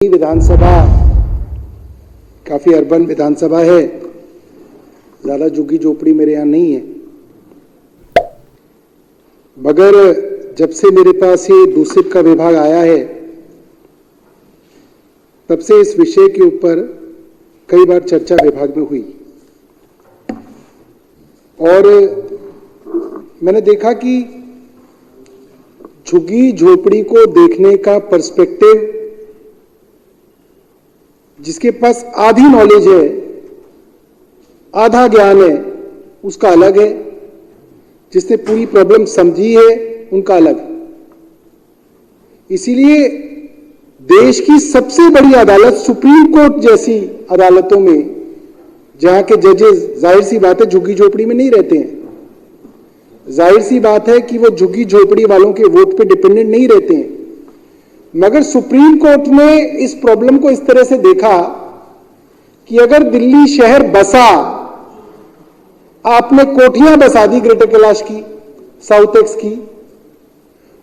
विधानसभा काफी अर्बन विधानसभा है, ज्यादा झुग्गी झोपड़ी मेरे यहाँ नहीं है, मगर जब से मेरे पास ये दूषित का विभाग आया है तब से इस विषय के ऊपर कई बार चर्चा विभाग में हुई और मैंने देखा कि झुग्गी झोपड़ी को देखने का पर्सपेक्टिव जिसके पास आधी नॉलेज है, आधा ज्ञान है, उसका अलग है। जिसने पूरी प्रॉब्लम समझी है उनका अलग है। इसीलिए देश की सबसे बड़ी अदालत सुप्रीम कोर्ट जैसी अदालतों में जहां के जजेस जाहिर सी बात है झुग्गी झोपड़ी में नहीं रहते हैं, जाहिर सी बात है कि वो झुग्गी झोपड़ी वालों के वोट पे डिपेंडेंट नहीं रहते हैं, मगर सुप्रीम कोर्ट ने इस प्रॉब्लम को इस तरह से देखा कि अगर दिल्ली शहर बसा, आपने कोठियां बसा दी ग्रेटर कैलाश की, साउथ एक्स की,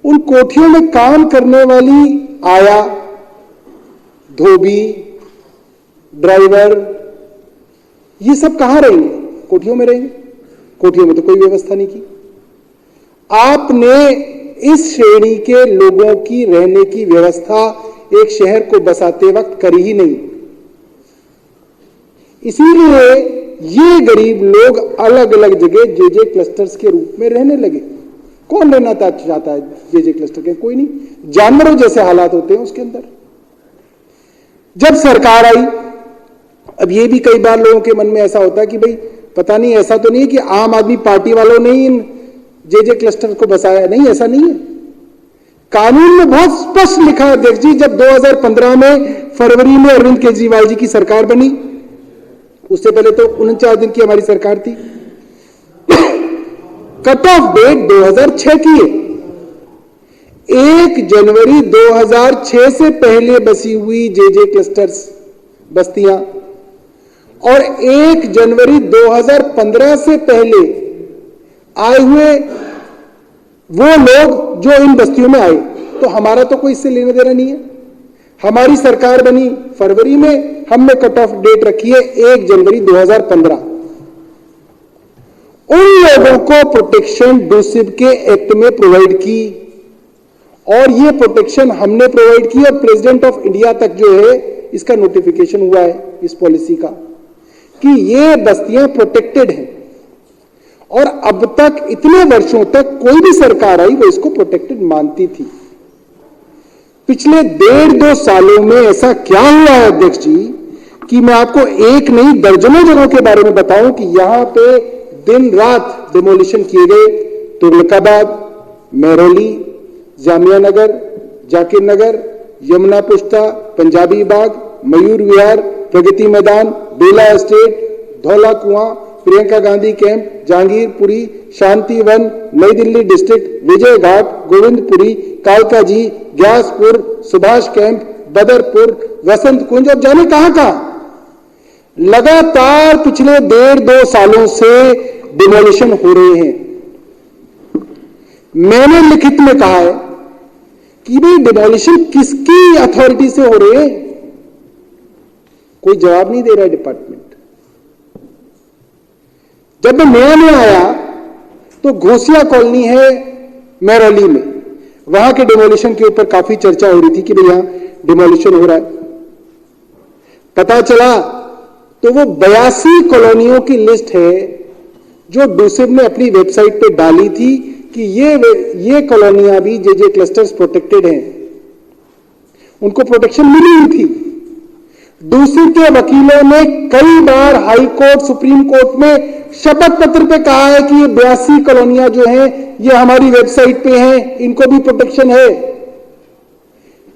उन कोठियों में काम करने वाली आया, धोबी, ड्राइवर, ये सब कहां रहेंगे? कोठियों में रहेंगे। कोठियों में तो कोई व्यवस्था नहीं की। आपने इस श्रेणी के लोगों की रहने की व्यवस्था एक शहर को बसाते वक्त करी ही नहीं। इसीलिए ये गरीब लोग अलग अलग जगह जेजे क्लस्टर्स के रूप में रहने लगे। कौन रहना चाहता है जेजे क्लस्टर के? कोई नहीं। जानवरों जैसे हालात होते हैं उसके अंदर। जब सरकार आई, अब ये भी कई बार लोगों के मन में ऐसा होता है कि भाई पता नहीं, ऐसा तो नहीं है कि आम आदमी पार्टी वालों ने इन जेजे क्लस्टर को बसाया। नहीं, ऐसा नहीं है। कानून में बहुत स्पष्ट लिखा है अध्यक्ष जी, जब 2015 में फरवरी में अरविंद केजरीवाल जी की सरकार बनी, उससे पहले तो 49 दिन की हमारी सरकार थी, कट ऑफ डेट 2006 की है। 1 जनवरी 2006 से पहले बसी हुई जेजे क्लस्टर्स बस्तियां और 1 जनवरी 2015 से पहले आए हुए वो लोग जो इन बस्तियों में आए, तो हमारा तो कोई इससे लेना देना नहीं है। हमारी सरकार बनी फरवरी में, हमने कट ऑफ डेट रखी है 1 जनवरी 2015। उन लोगों को प्रोटेक्शन डूसिब के एक्ट में प्रोवाइड की और ये प्रोटेक्शन हमने प्रोवाइड की और प्रेसिडेंट ऑफ इंडिया तक जो है इसका नोटिफिकेशन हुआ है इस पॉलिसी का कि ये बस्तियां प्रोटेक्टेड हैं। और अब तक इतने वर्षों तक कोई भी सरकार आई वो इसको प्रोटेक्टेड मानती थी। पिछले 1.5-2 सालों में ऐसा क्या हुआ है अध्यक्ष जी कि मैं आपको एक नहीं दर्जनों जगहों के बारे में बताऊं कि यहां पे दिन रात डिमोलिशन किए गए। तुगलकाबाद, महरौली, जामिया नगर, जाकिर नगर, यमुना पुष्टा, पंजाबी बाग, मयूर विहार, प्रगति मैदान, बेला एस्टेट, धौला कुआं, प्रियंका गांधी कैंप, जहांगीरपुरी, शांतिवन, नई दिल्ली डिस्ट्रिक्ट, विजय घाट, गोविंदपुरी, कालकाजी, ग्यासपुर, सुभाष कैंप, बदरपुर, वसंत कुंज और जाने कहां लगातार पिछले 1.5-2 सालों से डिमोलिशन हो रहे हैं। मैंने लिखित में कहा है कि भाई डिमोलिशन किसकी अथॉरिटी से हो रहे हैं? कोई जवाब नहीं दे रहा है डिपार्टमेंट। जब मैं नया आया तो घोसिया कॉलोनी है महरौली में, वहां के डिमोलिशन के ऊपर काफी चर्चा हो रही थी कि भाई यहां डिमोलिशन हो रहा है। पता चला तो वो 82 कॉलोनियों की लिस्ट है जो डूसिब ने अपनी वेबसाइट पे डाली थी कि ये कॉलोनियां भी जेजे क्लस्टर्स प्रोटेक्टेड हैं, उनको प्रोटेक्शन मिली हुई थी। डूसिब के वकीलों ने कई बार हाई कोर्ट, सुप्रीम कोर्ट में शपथ पत्र पे कहा है कि ये 82 कॉलोनियां जो हैं ये हमारी वेबसाइट पे हैं, इनको भी प्रोटेक्शन है।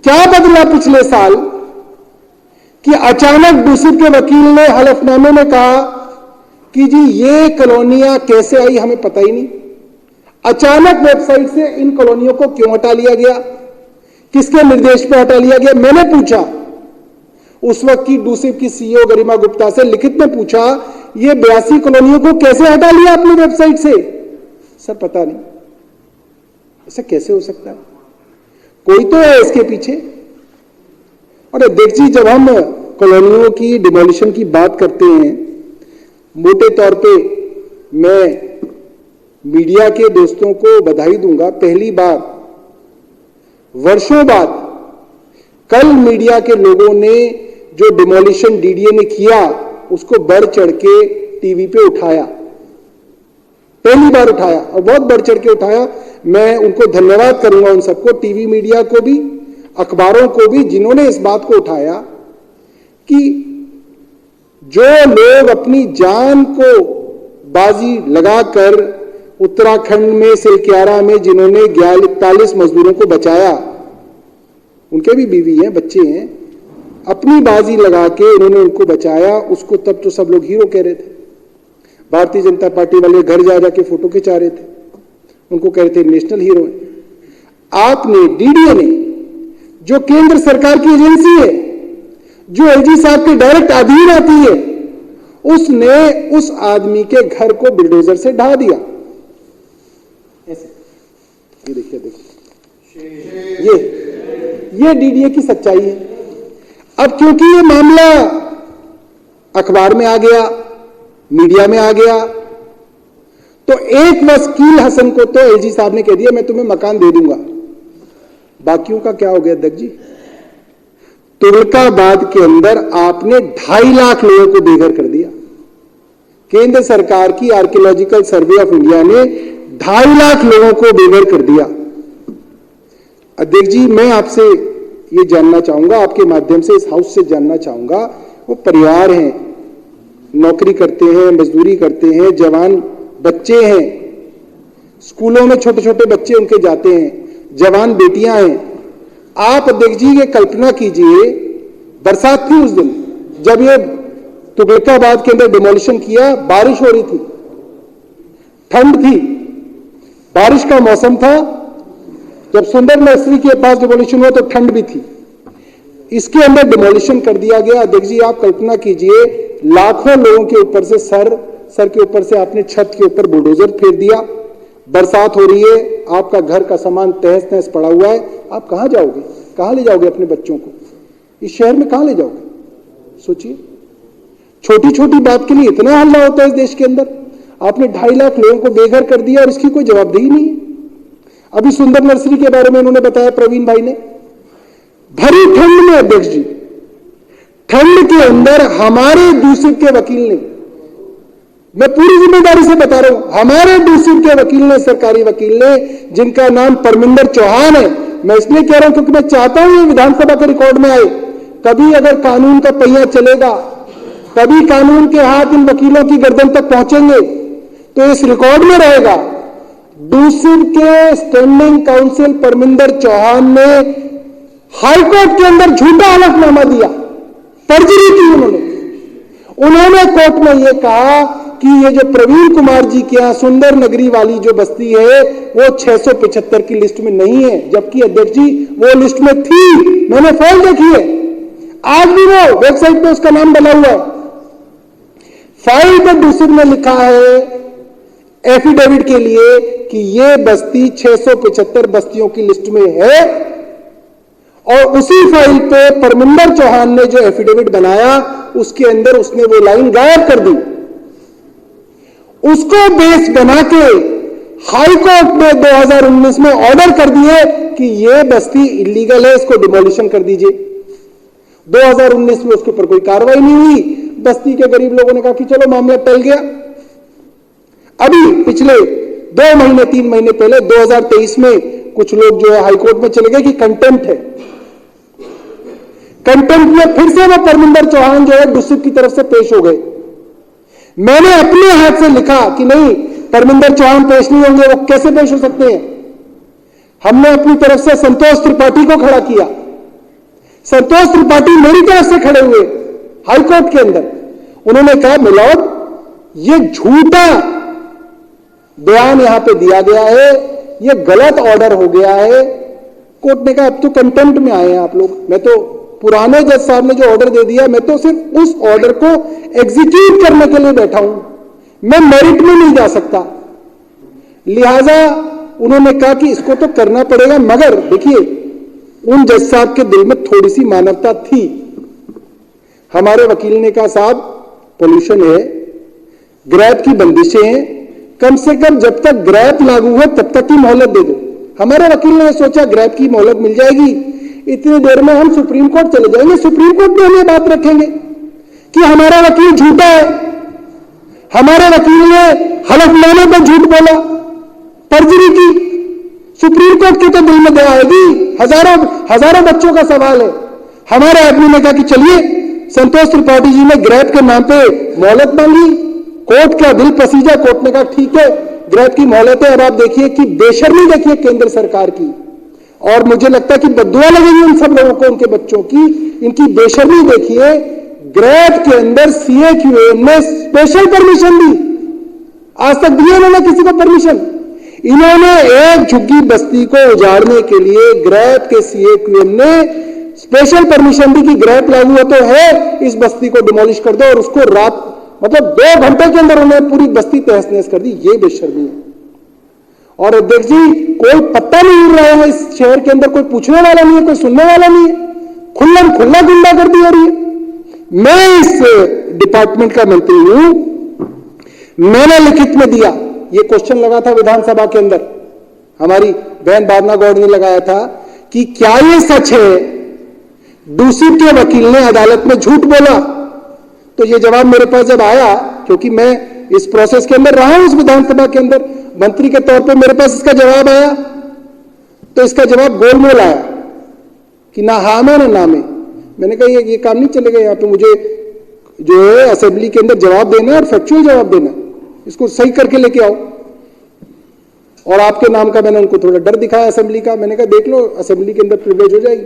क्या बदला पिछले साल कि अचानक डूसिब के वकील ने हलफनामे में कहा कि जी ये कॉलोनियां कैसे आई हमें पता ही नहीं, अचानक वेबसाइट से इन कॉलोनियों को क्यों हटा लिया गया, किसके निर्देश पर हटा लिया गया? मैंने पूछा उस वक्त की डूसिब की सीईओ गरिमा गुप्ता से, लिखित में पूछा ये 82 कॉलोनियों को कैसे हटा लिया अपनी वेबसाइट से? सर पता नहीं। ऐसा कैसे हो सकता है? कोई तो है इसके पीछे। और अध्यक्ष जी, जब हम कॉलोनियों की डिमोलिशन की बात करते हैं, मोटे तौर पे मैं मीडिया के दोस्तों को बधाई दूंगा। पहली बार वर्षों बाद कल मीडिया के लोगों ने जो डिमोलिशन डीडीए ने किया उसको बढ़ चढ़ के टीवी पे उठाया, पहली बार उठाया और बहुत बढ़ चढ़ के उठाया। मैं उनको धन्यवाद करूंगा, उन सबको, टीवी मीडिया को भी, अखबारों को भी, जिन्होंने इस बात को उठाया कि जो लोग अपनी जान को बाजी लगाकर उत्तराखंड में सिलक्यारा में जिन्होंने 41 मजदूरों को बचाया, उनके भी बीवी हैं, बच्चे हैं, अपनी बाजी लगा के उन्होंने उनको बचाया, उसको तब तो सब लोग हीरो कह रहे थे। भारतीय जनता पार्टी वाले घर जा जाके फोटो खिंचा रहे थे, उनको कह रहे थे नेशनल हीरो है। आपने, डीडीए ने, जो केंद्र सरकार की एजेंसी है, जो एलजी साहब के डायरेक्ट अधीन आती है, उसने उस आदमी के घर को बुलडोजर से ढा दिया। ऐसे ये देखिए, देखिए ये डीडीए की सच्चाई है। अब क्योंकि ये मामला अखबार में आ गया, मीडिया में आ गया, तो एक वकील हसन को तो एलजी साहब ने कह दिया मैं तुम्हें मकान दे दूंगा। बाकियों का क्या हो गया अध्यक्ष जी? तुगलकाबाद के अंदर आपने 2.5 लाख लोगों को बेघर कर दिया। केंद्र सरकार की आर्कियोलॉजिकल सर्वे ऑफ इंडिया ने 2.5 लाख लोगों को बेघर कर दिया। अध्यक्ष जी, मैं आपसे ये जानना चाहूंगा, आपके माध्यम से इस हाउस से जानना चाहूंगा, वो परिवार हैं, नौकरी करते हैं, मजदूरी करते हैं, जवान बच्चे हैं, स्कूलों में छोटे छोटे बच्चे उनके जाते हैं, जवान बेटियां हैं। आप अध्यक्ष जी ये कल्पना कीजिए, बरसात थी उस दिन जब ये तुगलकाबाद के अंदर डिमोलिशन किया, बारिश हो रही थी, ठंड थी, बारिश का मौसम था। जब सुंदर नर्सरी के पास डिमोलिशन हुआ तो ठंड भी थी, इसके अंदर डिमोलिशन कर दिया गया। अध्यक्ष जी आप कल्पना कीजिए, लाखों लोगों के ऊपर से सर के ऊपर से आपने छत के ऊपर बुलडोजर फेर दिया, बरसात हो रही है, आपका घर का सामान तहस नहस पड़ा हुआ है, आप कहां जाओगे? कहां ले जाओगे अपने बच्चों को? इस शहर में कहां ले जाओगे? सोचिए, छोटी छोटी बात के लिए इतना हल्ला होता है इस देश के अंदर। आपने 2.5 लाख लोगों को बेघर कर दिया और इसकी कोई जवाबदेही नहीं है। अभी सुंदर नर्सरी के बारे में उन्होंने बताया प्रवीण भाई ने, भरी ठंड में अध्यक्ष जी, ठंड के अंदर हमारे दूसरे के वकील ने, मैं पूरी जिम्मेदारी से बता रहा हूं, हमारे दूसरे के वकील ने, सरकारी वकील ने, जिनका नाम परमिंदर चौहान है, मैं इसलिए कह रहा हूं क्योंकि मैं चाहता हूं ये विधानसभा के रिकॉर्ड में आए। कभी अगर कानून का पहिया चलेगा, कभी कानून के हाथ इन वकीलों की गर्दन तक पहुंचेंगे तो इस रिकॉर्ड में रहेगा। दूसरे के स्टैंडिंग काउंसिल परमिंदर चौहान ने हाईकोर्ट के अंदर झूठा हलफनामा दिया, पर्जरी की उन्होंने कोर्ट में यह कहा कि ये जो प्रवीण कुमार जी के यहां सुंदर नगरी वाली जो बस्ती है वो 675 की लिस्ट में नहीं है, जबकि अध्यक्ष जी वो लिस्ट में थी। मैंने फाइल देखी है, आज भी वो वेबसाइट पे उसका नाम डला हुआ है। फाइल पर दूसरे ने लिखा है एफिडेविट के लिए कि ये बस्ती 675 बस्तियों की लिस्ट में है, और उसी फाइल पे परमिंदर चौहान ने जो एफिडेविट बनाया उसके अंदर उसने वो लाइन गायब कर दी। उसको बेस बना के हाई कोर्ट ने 2019 में ऑर्डर कर दिए कि ये बस्ती इलीगल है, इसको डिमोलिशन कर दीजिए। 2019 में उसके ऊपर कोई कार्रवाई नहीं हुई। बस्ती के गरीब लोगों ने कहा कि चलो मामला टल गया। अभी पिछले 2 महीने 3 महीने पहले 2023 में कुछ लोग जो है हाईकोर्ट में चले गए कि कंटेम्प्ट है। कंटेम्प्ट में फिर से वो परमिंदर चौहान जो है डिस्ट्रिक्ट की तरफ से पेश हो गए। मैंने अपने हाथ से लिखा कि नहीं, परमिंदर चौहान पेश नहीं होंगे, वो कैसे पेश हो सकते हैं। हमने अपनी तरफ से संतोष त्रिपाठी को खड़ा किया। संतोष त्रिपाठी मेरी तरफ से खड़े हुए हाईकोर्ट के अंदर। उन्होंने कहा मिलॉर्ड, ये झूठा बयान यहां पे दिया गया है, ये गलत ऑर्डर हो गया है। कोर्ट ने कहा अब तो कंटेम्प्ट में आए हैं आप लोग, मैं तो पुराने जज साहब ने जो ऑर्डर दे दिया, मैं तो सिर्फ उस ऑर्डर को एग्जीक्यूट करने के लिए बैठा हूं, मैं मेरिट में नहीं जा सकता। लिहाजा उन्होंने कहा कि इसको तो करना पड़ेगा, मगर देखिए उन जज साहब के दिल में थोड़ी सी मानवता थी। हमारे वकील ने कहा, साहब पोल्यूशन है, ग्रैब की बंदिशें हैं, कम से कम जब तक ग्रैब लागू है तब तक की मोहलत दे दो। हमारे वकील ने सोचा ग्रैब की मोहलत मिल जाएगी, इतनी देर में हम सुप्रीम कोर्ट चले जाएंगे, सुप्रीम कोर्ट में हम ये बात रखेंगे कि हमारा वकील झूठा है, हमारे वकील ने हलफनामे पर झूठ बोला, परजरी की। सुप्रीम कोर्ट के तो दिल में दया आएगी, हजारों बच्चों का सवाल है। हमारे आदमी ने कहा कि चलिए, संतोष त्रिपाठी जी ने ग्रैब के नाम पे मोहलत मांगी, कोर्ट का दिल पसीजा, कोर्ट ने कहा ठीक है ग्रैब की मोहलत है। अब आप देखिए कि बेशर्मी देखिए केंद्र सरकार की, और मुझे लगता है कि बद्दुआ लगेगी उन सब लोगों को, उनके बच्चों की, इनकी बेशर्मी देखिए। ग्रैब के अंदर CAQM ने स्पेशल परमिशन दी, आज तक दिए इन्होंने किसी को परमिशन। इन्होंने एक झुग्गी बस्ती को उजाड़ने के लिए ग्रैब के CAQM ने स्पेशल परमिशन दी कि ग्रैब लागू हो तो है, इस बस्ती को डिमोलिश कर दो, और उसको रात मतलब 2 घंटे के अंदर उन्होंने पूरी बस्ती तहस नहस कर दी। ये बेशर्मी है। और अध्यक्ष जी, कोई पत्ता नहीं मिल रहा है इस शहर के अंदर, कोई पूछने वाला नहीं है, कोई सुनने वाला नहीं है, खुला गुंडागर्दी हो रही है। मैं इस डिपार्टमेंट का मंत्री हूं, मैंने लिखित में दिया, ये क्वेश्चन लगा था विधानसभा के अंदर, हमारी बहन भावना गौड़ ने लगाया था कि क्या ये सच है दूषित के वकील ने अदालत में झूठ बोला। तो ये जवाब मेरे पास जब आया, क्योंकि मैं इस प्रोसेस के अंदर रहा हूं, उस विधानसभा के अंदर मंत्री के तौर पे मेरे पास इसका जवाब आया, तो इसका जवाब गोलमोल आया कि ना हाँ में ना में। मैंने कहा ये काम नहीं चलेगा, यहां पे मुझे जो है असेंबली के अंदर जवाब देना है और फैक्चुअल जवाब देना, इसको सही करके लेके आओ। और आपके नाम का मैंने उनको थोड़ा डर दिखाया असेंबली का, मैंने कहा देख लो असेंबली के अंदर प्रिविलेज हो जाएगी।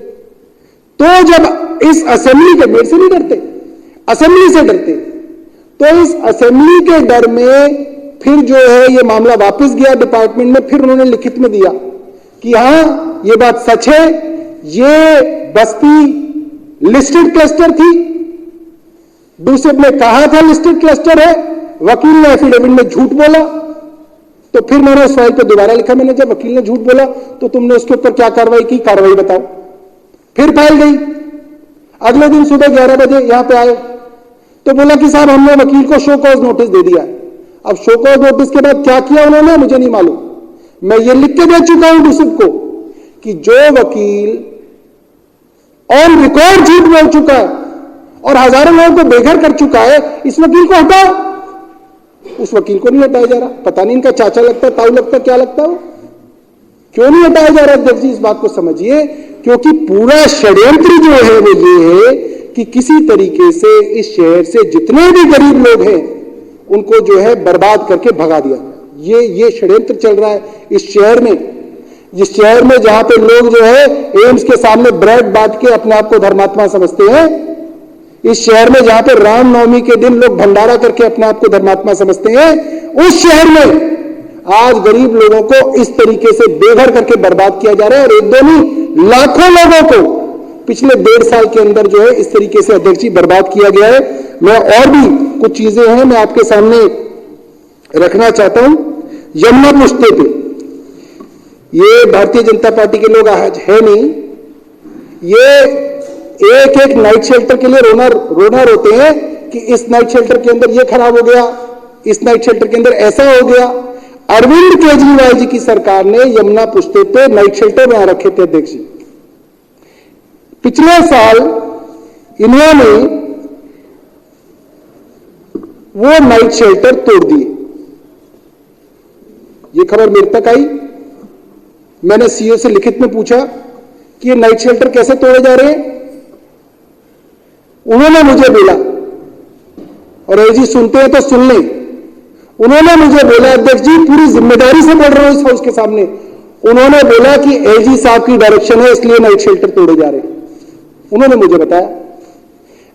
तो जब इस असेंबली के, मेरे से नहीं डरते, असेंबली से डरते, तो इस असेंबली के डर में फिर जो है ये मामला वापस गया डिपार्टमेंट में, फिर उन्होंने लिखित में दिया कि हां ये बात सच है, ये बस्ती लिस्टेड क्लस्टर थी, दूसरे ने कहा था लिस्टेड क्लस्टर है, वकील ने एफिडेविट में झूठ बोला। तो फिर मैंने उस फाइल पे दोबारा लिखा, मैंने जब वकील ने झूठ बोला तो तुमने उसके ऊपर क्या कार्रवाई की, कार्रवाई बताओ। फिर फाइल गई, अगले दिन सुबह 11 बजे यहां पे आए तो बोला कि साहब हमने वकील को शो कॉज नोटिस दे दिया। अब शो कॉज नोटिस के बाद क्या किया उन्होंने मुझे नहीं मालूम, मैं ये लिख के दे चुका हूं दूसरे को कि जो वकील ऑन रिकॉर्ड झूठ बोल चुका है और हजारों लोगों को बेघर कर चुका है, इस वकील को हटाओ। उस वकील को नहीं हटाया जा रहा, पता नहीं इनका चाचा लगता, ताऊ लगता, क्या लगता है, क्यों नहीं हटाया जा रहा। अध्यक्ष जी इस बात को समझिए, क्योंकि पूरा षड्यंत्र जो है वो ये है कि किसी तरीके से इस शहर से जितने भी गरीब लोग हैं उनको जो है बर्बाद करके भगा दिया। ये षड्यंत्र चल रहा है इस शहर में, जिस शहर में जहां पे लोग जो है एम्स के सामने ब्रेड बांट के अपने आप को धर्मात्मा समझते हैं, इस शहर में जहां पे रामनवमी के दिन लोग भंडारा करके अपने आप को धर्मात्मा समझते हैं, उस शहर में आज गरीब लोगों को इस तरीके से बेघर करके बर्बाद किया जा रहा है। और एक दो नहीं, लाखों लोगों को पिछले 1.5 साल के अंदर जो है इस तरीके से अध्यक्ष जी बर्बाद किया गया है। मैं और भी कुछ चीजें हैं मैं आपके सामने रखना चाहता हूं। यमुना पुश्ते पे ये भारतीय जनता पार्टी के लोग आज है नहीं, ये एक नाइट शेल्टर के लिए रोना रोते हैं कि इस नाइट शेल्टर के अंदर ये खराब हो गया, इस नाइट शेल्टर के अंदर ऐसा हो गया। अरविंद केजरीवाल जी की सरकार ने यमुना पुश्ते पे नाइट शेल्टर बना रखे थे अध्यक्ष जी। पिछले साल इन्होंने वो नाइट शेल्टर तोड़ दिए, ये खबर मेरे तक आई। मैंने सीओ से लिखित में पूछा कि ये नाइट शेल्टर कैसे तोड़े जा रहे हैं, उन्होंने मुझे बोला, और एजी सुनते हैं तो सुन लें, उन्होंने मुझे बोला अध्यक्ष जी पूरी जिम्मेदारी से बोल रहा हूं इस हाउस के सामने, उन्होंने बोला कि एजी साहब की डायरेक्शन है इसलिए नाइट शेल्टर तोड़े जा रहे हैं। उन्होंने मुझे बताया,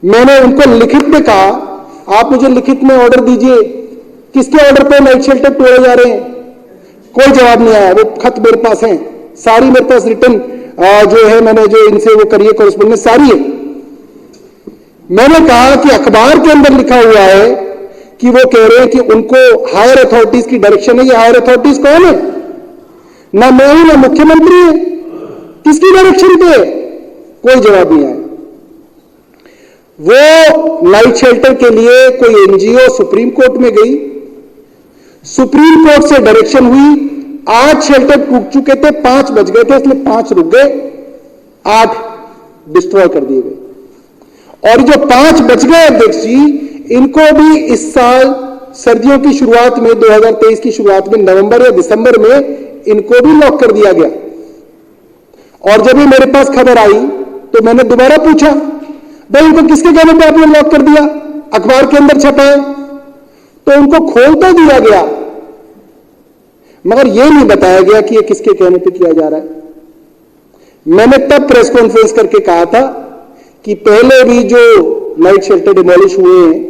मैंने उनको लिखित में कहा आप मुझे लिखित में ऑर्डर दीजिए किसके ऑर्डर पे नाइट शेल्टर तोड़े जा रहे हैं, कोई जवाब नहीं आया। वो खत मेरे पास है, सारी मेरे पास रिटर्न जो है मैंने जो इनसे वो करिए कॉरेस्पॉन्डेंस सारी है। मैंने कहा कि अखबार के अंदर लिखा हुआ है कि वो कह रहे हैं कि उनको हायर अथॉरिटीज की डायरेक्शन है। ये हायर अथॉरिटीज कौन है, ना मैं हूं ना मुख्यमंत्री है, किसकी डायरेक्शन पे? कोई जवाब नहीं आया। वो नाइट शेल्टर के लिए कोई एनजीओ सुप्रीम कोर्ट में गई, सुप्रीम कोर्ट से डायरेक्शन हुई, 8 शेल्टर टूट चुके थे, 5 बच गए थे, इसलिए 5 रुक गए, 8 डिस्ट्रॉय कर दिए गए। और जो 5 बच गए अध्यक्ष जी, इनको भी इस साल सर्दियों की शुरुआत में, 2023 की शुरुआत में, नवंबर या दिसंबर में इनको भी लॉक कर दिया गया। और जब ये मेरे पास खबर आई तो मैंने दोबारा पूछा, भाई इनको किसके कहने पे आपने लॉक कर दिया? अखबार के अंदर छपा है, तो उनको खोल तो दिया गया, मगर यह नहीं बताया गया कि यह किसके कहने पे किया जा रहा है। मैंने तब प्रेस कॉन्फ्रेंस करके कहा था कि पहले भी जो नाइट शेल्टर डिमोलिश हुए हैं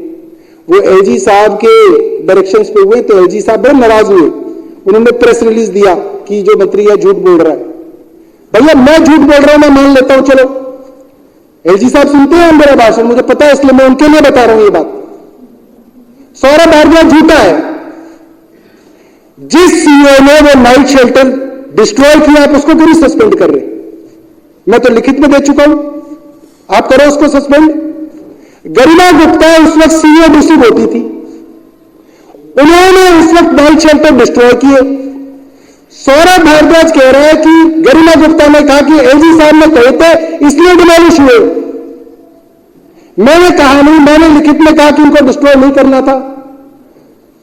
वो एलजी साहब के डायरेक्शंस पे हुए, तो एलजी साहब बड़े नाराज हुए, उन्होंने प्रेस रिलीज दिया कि जो मंत्री है झूठ बोल रहा है। भैया मैं झूठ बोल रहा हूं, मैं मान लेता हूं, चलो एलजी साहब सुनते हैं मेरा भाषण, मुझे पता है, इसलिए मैं उनके लिए बता रहा हूं ये बात। सौरभ भारद्वाज झूठा है। जिस सीओ ने वो नाइट शेल्टर डिस्ट्रॉय किया, आप उसको क्यों नहीं सस्पेंड कर रहे? मैं तो लिखित में दे चुका हूं, आप करो उसको सस्पेंड। गरिमा गुप्ता उस वक्त सीओ डिस्ट्रिक्ट होती थी, उन्होंने उस वक्त नाइट शेल्टर डिस्ट्रॉय किए। सौरभ भारद्वाज कह रहा है कि गरिमा गुप्ता ने कहा कि एलजी साहब ने कहे थे इसलिए डिमोलिश हुए। मैंने कहा नहीं, मैंने लिखित में कहा कि उनको डिस्ट्रॉय नहीं करना था।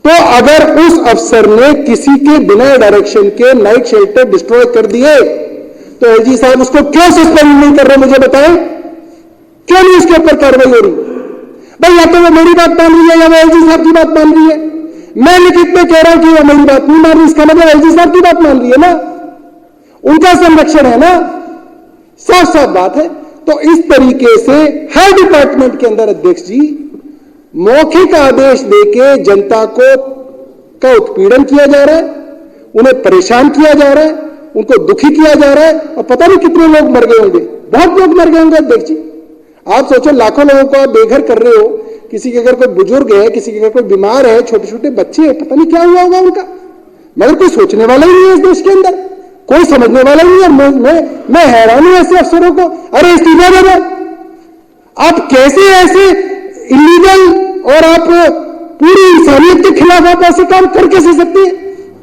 तो अगर उस अफसर ने किसी के बिना डायरेक्शन के नाइट शेल्टर डिस्ट्रॉय कर दिए तो एलजी साहब उसको क्यों सस्पेंड नहीं कर रहे? मुझे बताएं, क्यों नहीं उसके ऊपर कार्रवाई हो रही? भाई या तो वो मेरी बात मान रही है या वो एलजी साहब की बात मान रही है। मैं लिखित में कह रहा हूं कि वो मेरी बात नहीं मान रही, इसका मतलब एलजी साहब की बात मान रही है ना, उनका संरक्षण है ना, साफ साफ बात है। तो इस तरीके से हर डिपार्टमेंट के अंदर अध्यक्ष जी मौखिक आदेश देके जनता का उत्पीड़न किया जा रहा है, उन्हें परेशान किया जा रहा है, उनको दुखी किया जा रहा है, और पता नहीं कितने लोग मर गए होंगे, बहुत लोग मर गए होंगे अध्यक्ष जी। आप सोचो, लाखों लोगों को आप बेघर कर रहे हो, किसी के घर कोई बुजुर्ग है, किसी के घर कोई बीमार है, छोटे छोटे बच्चे हैं, पता नहीं क्या हुआ होगा उनका, मगर कोई सोचने वाला ही नहीं है इस देश के अंदर, कोई समझने वाला ही नहीं है। मैं हैरान हूं ऐसे अफसरों को। अरे इस्तीफा दे दो, आप कैसे ऐसे इलीगल और आप पूरी इंसानियत के खिलाफ आप ऐसे काम कर कैसे सकते हैं?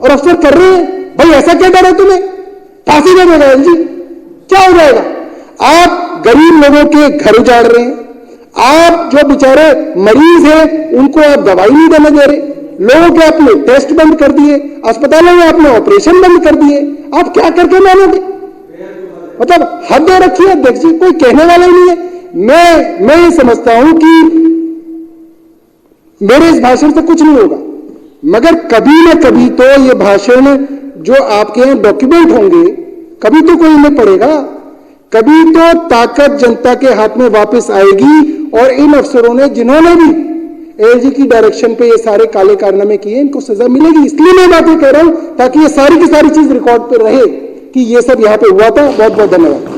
और अफसर कर रहे हैं। भाई ऐसा क्या डर है तुम्हें? फांसी दे देगा जी, क्या हो जाएगा? आप गरीब लोगों के घर उजाड़ रहे हैं, आप जो बेचारे मरीज हैं उनको आप दवाई नहीं देने दे रहे, लोगों के आपने टेस्ट बंद कर दिए, अस्पतालों में आपने ऑपरेशन बंद कर दिए, आप क्या करके मानोगे? मतलब हद हो रखी है अध्यक्ष जी, कोई कहने वाला ही नहीं है। मैं ये समझता हूं कि मेरे इस भाषण से कुछ नहीं होगा, मगर कभी न कभी तो ये भाषण जो आपके यहां डॉक्यूमेंट होंगे, कभी तो कोई इन्हें पढ़ेगा, कभी तो ताकत जनता के हाथ में वापस आएगी। और इन अफसरों ने जिन्होंने भी एलजी की डायरेक्शन पे ये सारे काले कारनामे किए, इनको सजा मिलेगी। इसलिए मैं बातें कह रहा हूं ताकि ये सारी की सारी चीज रिकॉर्ड पे रहे कि ये सब यहां पे हुआ था। बहुत बहुत धन्यवाद।